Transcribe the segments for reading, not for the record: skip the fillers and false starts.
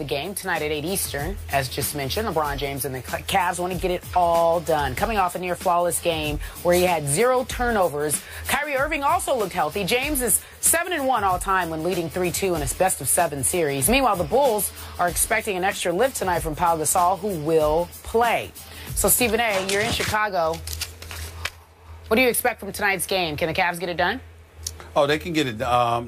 the game tonight at 8 Eastern, as just mentioned. LeBron James and the Cavs want to get it all done. Coming off a near flawless game where he had 0 turnovers. Kyrie Irving also looked healthy. James is 7-1 all time when leading 3-2 in his best-of-7 series. Meanwhile, the Bulls are expecting an extra lift tonight from Pau Gasol, who will play. So, Stephen A., you're in Chicago. What do you expect from tonight's game? Can the Cavs get it done? Oh, they can get it.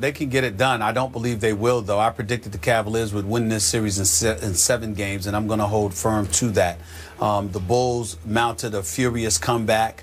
They can get it done. I don't believe they will, though. I predicted the Cavaliers would win this series in 7 games, and I'm going to hold firm to that. The Bulls mounted a furious comeback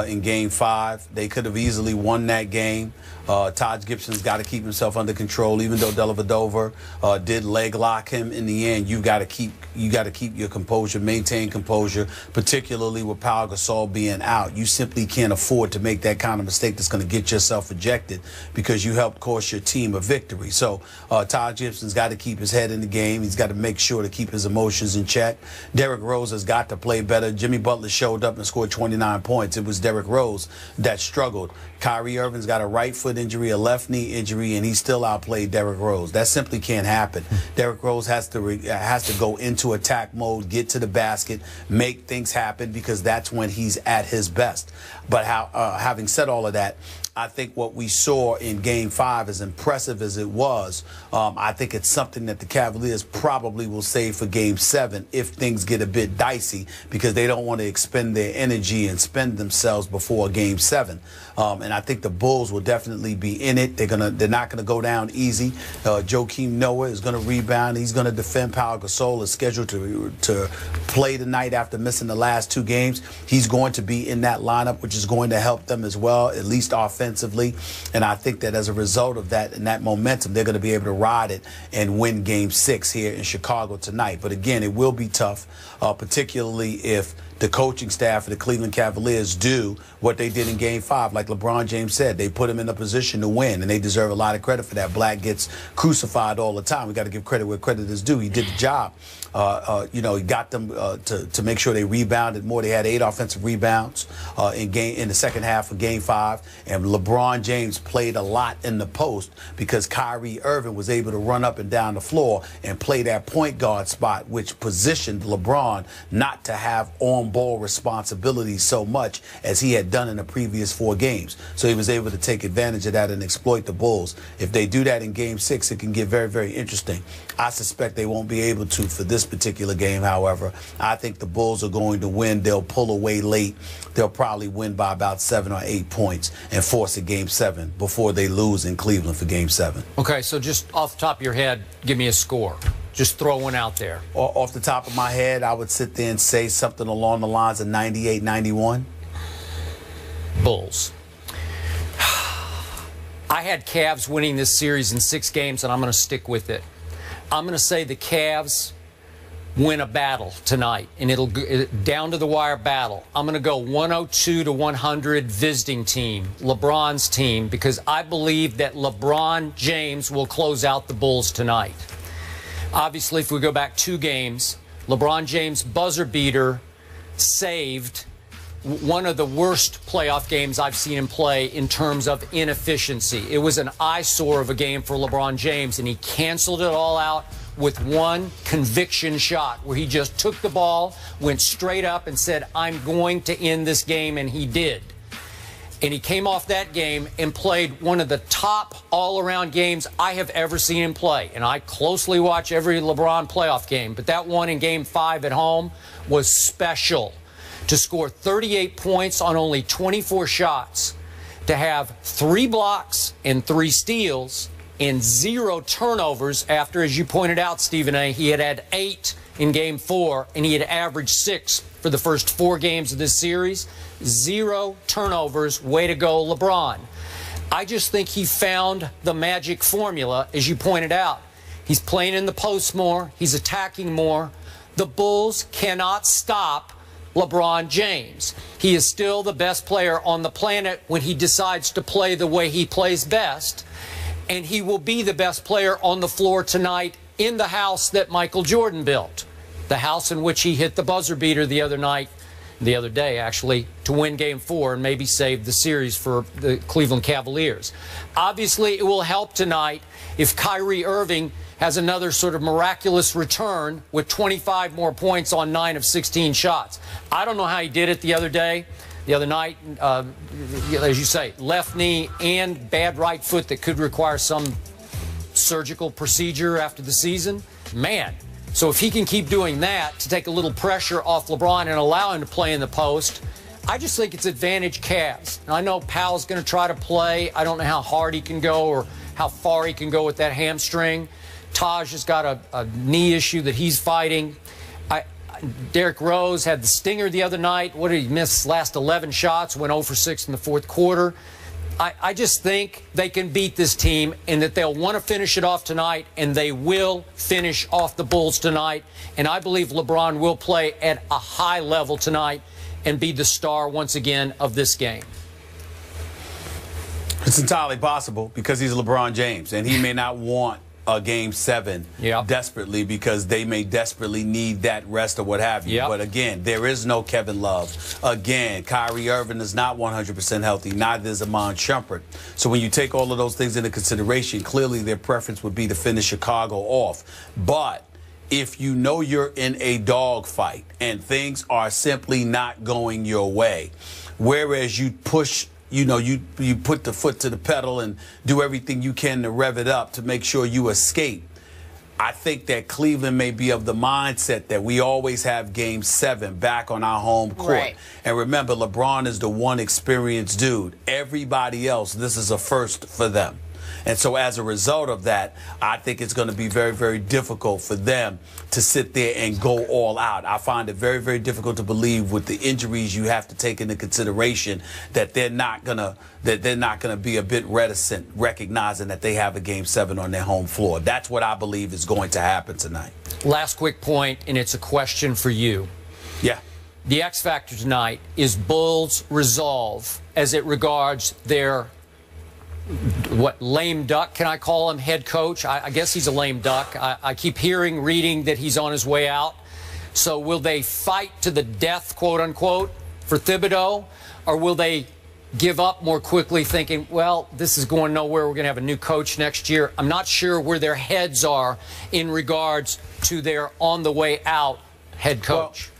in Game 5. They could have easily won that game. Taj Gibson's got to keep himself under control, even though Dellavedova did leg lock him. In the end, you got to keep your composure, maintain composure, particularly with Pau Gasol being out. You simply can't afford to make that kind of mistake that's going to get yourself ejected because you helped cost your team a victory. So Taj Gibson's got to keep his head in the game. He's got to make sure to keep his emotions in check. Derrick Rose has got to play better. Jimmy Butler showed up and scored 29 points. It was Derrick Rose that struggled. Kyrie Irving's got a right foot injury, a left knee injury, and he still outplayed Derrick Rose. That simply can't happen. Derrick Rose has to go into attack mode, get to the basket, make things happen, because that's when he's at his best. But having said all of that, I think what we saw in Game 5, as impressive as it was, I think it's something that the Cavaliers probably will save for Game 7 if things get a bit dicey, because they don't want to expend their energy and spend themselves before Game 7. And I think the Bulls will definitely be in it. They're not gonna go down easy. Joakim Noah is gonna rebound. He's gonna defend. Pau Gasol is scheduled to play tonight after missing the last 2 games. He's going to be in that lineup, which is going to help them as well, at least offensively. And I think that as a result of that and that momentum, they're going to be able to ride it and win Game 6 here in Chicago tonight. But again, it will be tough, particularly if the coaching staff of the Cleveland Cavaliers do what they did in Game 5. Like LeBron James said, they put him in a position to win, and they deserve a lot of credit for that. Black gets crucified all the time. We got to give credit where credit is due. He did the job. He got them to make sure they rebounded more. They had 8 offensive rebounds in the second half of Game 5, and LeBron James played a lot in the post because Kyrie Irving was able to run up and down the floor and play that point guard spot, which positioned LeBron not to have on-ball responsibility so much as he had done in the previous 4 games. So he was able to take advantage of that and exploit the Bulls. If they do that in Game 6, it can get very, very interesting. I suspect they won't be able to for this particular game, however. I think the Bulls are going to win. They'll pull away late. They'll probably win by about 7 or 8 points and force a Game 7 before they lose in Cleveland for Game 7. Okay, so just off the top of your head, give me a score. Just throw one out there. Off the top of my head, I would sit there and say something along the lines of 98-91. Bulls. I had Cavs winning this series in 6 games, and I'm going to stick with it. I'm going to say the Cavs win a battle tonight, and it'll go down to the wire battle. I'm going to go 102-100 visiting team, LeBron's team, because I believe that LeBron James will close out the Bulls tonight. Obviously, if we go back 2 games, LeBron James' buzzer beater saved one of the worst playoff games I've seen him play in terms of inefficiency. It was an eyesore of a game for LeBron James, and he canceled it all out with one conviction shot where he just took the ball, went straight up, and said, I'm going to end this game, and he did. And he came off that game and played one of the top all-around games I have ever seen him play. And I closely watch every LeBron playoff game, but that one in Game 5 at home was special. To score 38 points on only 24 shots, to have 3 blocks and 3 steals and 0 turnovers after, as you pointed out, Stephen A., he had 8 in Game 4, and he had averaged 6 for the first 4 games of this series. 0 turnovers. Way to go, LeBron. I just think he found the magic formula, as you pointed out. He's playing in the post more. He's attacking more. The Bulls cannot stop LeBron James. He is still the best player on the planet when he decides to play the way he plays best. And he will be the best player on the floor tonight in the house that Michael Jordan built. The house in which he hit the buzzer beater the other day, actually, to win Game 4 and maybe save the series for the Cleveland Cavaliers. Obviously, it will help tonight if Kyrie Irving has another sort of miraculous return with 25 more points on 9 of 16 shots. I don't know how he did it the other night, as you say, left knee and bad right foot that could require some surgical procedure after the season. Man, so if he can keep doing that to take a little pressure off LeBron and allow him to play in the post, I just think it's advantage Cavs. Now, I know Powell's going to try to play. I don't know how hard he can go or how far he can go with that hamstring. Taj has got a knee issue that he's fighting. Derrick Rose had the stinger the other night. What did he miss? Last 11 shots, went 0 for 6 in the fourth quarter. I just think they can beat this team and that they'll want to finish it off tonight, and they will finish off the Bulls tonight. And I believe LeBron will play at a high level tonight and be the star once again of this game. It's entirely possible because he's LeBron James, and he may not want a Game 7 desperately because they may desperately need that rest or what have you. But again, there is no Kevin Love. Again, Kyrie Irving is not 100% healthy. Neither is Iman Shumpert. So when you take all of those things into consideration, clearly their preference would be to finish Chicago off. But if you know you're in a dogfight and things are simply not going your way, whereas you push, you know, you put the foot to the pedal and do everything you can to rev it up to make sure you escape. I think that Cleveland may be of the mindset that we always have Game 7 back on our home court. Right. And remember, LeBron is the one experienced dude. Everybody else, this is a first for them. And so as a result of that, I think it's going to be very, very difficult for them to sit there and go all out. I find it very, very difficult to believe with the injuries you have to take into consideration that they're not going to be a bit reticent, recognizing that they have a Game 7 on their home floor. That's what I believe is going to happen tonight. Last quick point, and it's a question for you. Yeah. The X factor tonight is Bulls' resolve as it regards their lame duck, can I call him, head coach? I guess he's a lame duck. I keep reading that he's on his way out. So will they fight to the death, quote unquote, for Thibodeau? Or will they give up more quickly thinking, well, this is going nowhere, we're going to have a new coach next year? I'm not sure where their heads are in regards to their on the way out head coach. Well,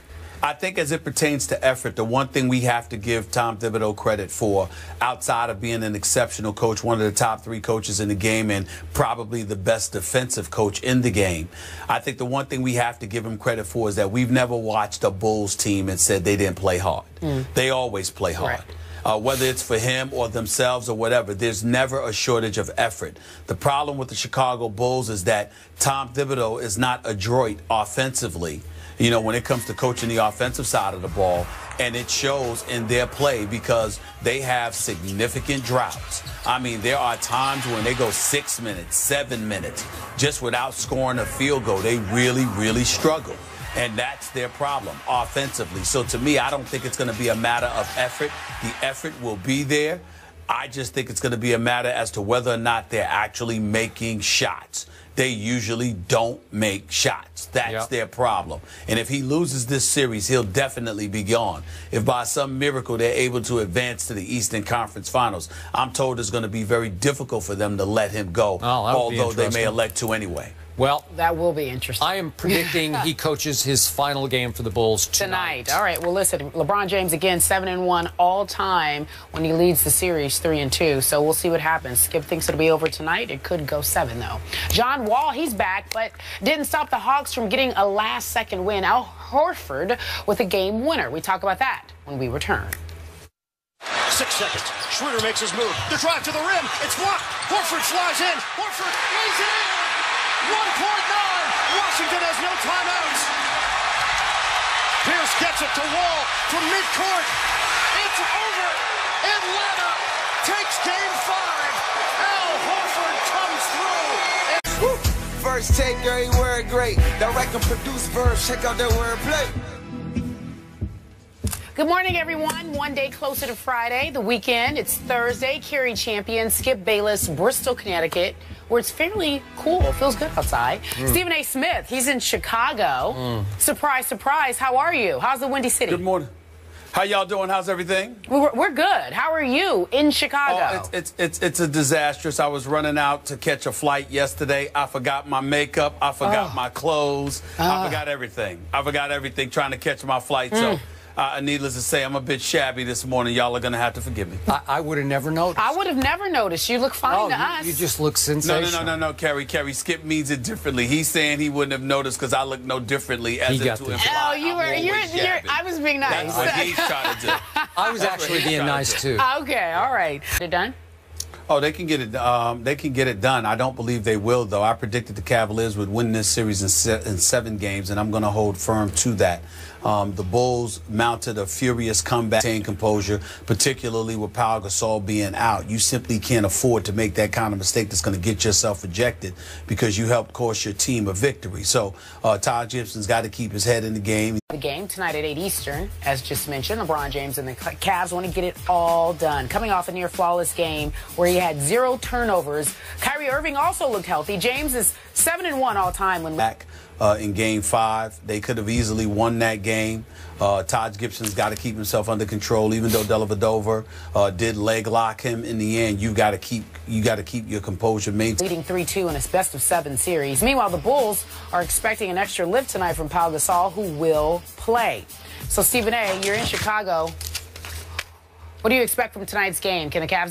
I think as it pertains to effort, the one thing we have to give Tom Thibodeau credit for, outside of being an exceptional coach, one of the top 3 coaches in the game and probably the best defensive coach in the game, I think the one thing we have to give him credit for is that we've never watched a Bulls team and said they didn't play hard. They always play hard. Right. Whether it's for him or themselves or whatever, there's never a shortage of effort. The problem with the Chicago Bulls is that Tom Thibodeau is not adroit offensively, you know, when it comes to coaching the offensive side of the ball, and it shows in their play because they have significant droughts. I mean, there are times when they go 6 minutes, 7 minutes, just without scoring a field goal. They really, really struggle. And that's their problem offensively. So to me, I don't think it's going to be a matter of effort. The effort will be there. I just think it's going to be a matter as to whether or not they're actually making shots. They usually don't make shots. That's their problem. And if he loses this series, he'll definitely be gone. If by some miracle they're able to advance to the Eastern Conference Finals, I'm told it's going to be very difficult for them to let him go, although they may elect to anyway. Well, that will be interesting. I am predicting he coaches his final game for the Bulls tonight. All right. Well, listen, LeBron James again 7-1 all time when he leads the series 3-2. So we'll see what happens. Skip thinks it'll be over tonight. It could go 7 though. John Wall, he's back, but didn't stop the Hawks from getting a last-second win. Al Horford with a game winner. We talk about that when we return. 6 seconds. Schroeder makes his move. The drive to the rim. It's blocked. Horford flies in. Horford lays it in. 1.9. Washington has no timeouts. Pierce gets it to Wall from midcourt. It's over. Atlanta takes game 5. Al Horford comes through. First take, every word great. Direct and produce verbs. Check out their wordplay. Good morning, everyone. One day closer to Friday, the weekend. It's Thursday. Kerry champion Skip Bayless, Bristol, Connecticut, where it's fairly cool. Feels good outside. Stephen A. Smith, he's in Chicago. Surprise, surprise. How are you? How's the Windy City? Good morning. How y'all doing? How's everything? We're good. How are you in Chicago? Oh, it's a disastrous. I was running out to catch a flight yesterday. I forgot my makeup. I forgot my clothes. I forgot everything. Trying to catch my flight. So, needless to say, I'm a bit shabby this morning. Y'all are going to have to forgive me. I would have never noticed. I would have never noticed. You look fine to us. You just look sensational. No, Kerry. Skip means it differently. He's saying he wouldn't have noticed because I look no differently as He got to the- imply I was being nice. That's what he's trying to do. I was actually being nice too. Okay, all right. They're done? Oh, they can get it. They can get it done. I don't believe they will, though. I predicted the Cavaliers would win this series in 7 games, and I'm going to hold firm to that. The Bulls mounted a furious comeback, maintain composure, particularly with Pau Gasol being out. You simply can't afford to make that kind of mistake that's going to get yourself ejected because you helped cost your team a victory. So Todd Gibson's got to keep his head in the game. The game tonight at 8 Eastern, as just mentioned, LeBron James and the Cavs want to get it all done. Coming off a near-flawless game where he had 0 turnovers. Kyrie Irving also looked healthy. James is 7-1 all-time when back in Game 5. They could have easily won that game. Todd Gibson's got to keep himself under control, even though Dellavedova did leg lock him. In the end, you got to keep your composure maintained. Leading 3-2 in its best-of-7 series. Meanwhile, the Bulls are expecting an extra lift tonight from Pau Gasol, who will play. So, Stephen A., you're in Chicago. What do you expect from tonight's game? Can the Cavs get